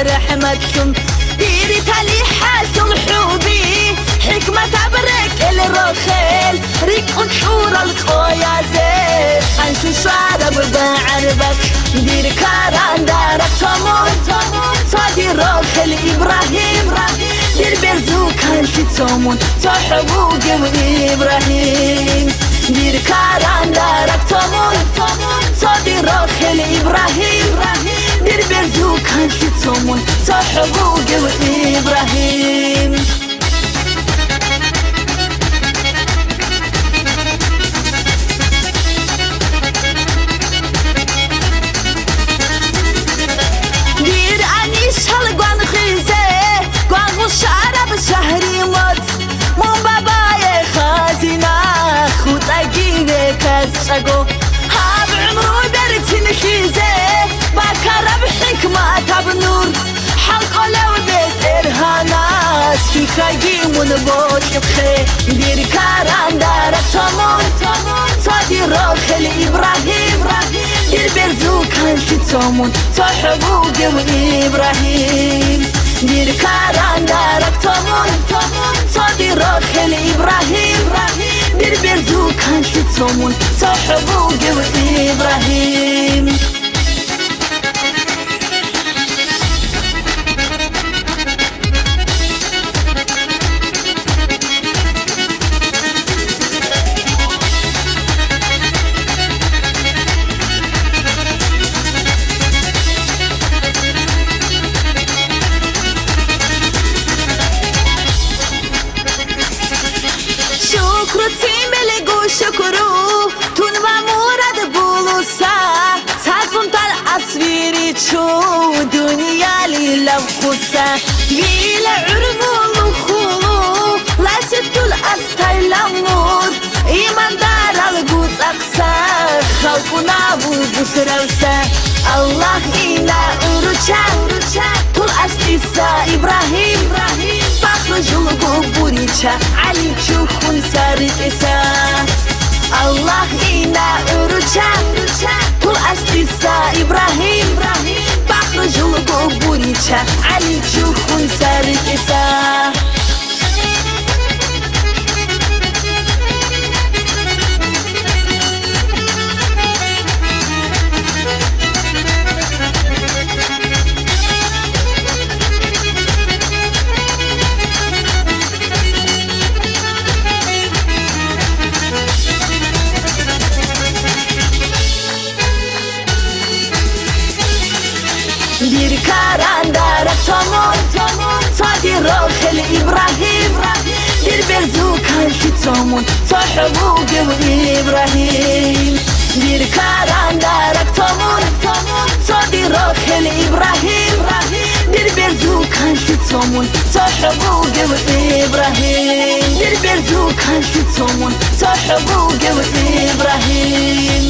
رحمتكم ديري تالي حالت الحوبي حكمة تبرك الرخيل ريق وكحور القويا زيت أنشو شارب بعربك دير كاران دارك تمون صادي رخيل إبراهيم دير برزوك هالشي تمون تحبوك إبراهيم دير كاران دارك تمون صادي رخيل إبراهيم دير برزوك هالشي تمون تحبوك إبراهيم شهري موت من باباي خازنة خود اگیه کس شگو ها بعمرو درتين خيزة بكرب حكمة بنور حلق لو بيت إرهاناس في خيمون بوش بخي دير كاران دارك تمون صادي روخل إبراهيم دير برزوك هنشي تمون تحبوك إبراهيم دير كاران دارك تمون صادي روخل إبراهيم دير برزوك هنشي تمون تحبوك إبراهيم شكرو تون ما مورد بولوسا تازم تر أصويري شو دنيا لي لبخوسا ميل عرمو الخلو لا ستو الأستاي لمود إيمان دار القوت أقسى خلقنا بوسروسا الله إنا أروچا طول أستيسا إبراهيم بخرج القبوريچا علي چوخون سارتسا الله إنا أروچا طول أستيسا إبراهيم بخرج القبوريچا علي چوخون سارتسا دير كاران دارك تمون صادي روخل إبراهيم دير برزوك هالشي تمون تحبوك إبراهيم دير كاران دارك تمون صادي روخل إبراهيم دير برزوك هالشي تمون تحبوك إبراهيم دير برزوك هالشي تمون تحبوك إبراهيم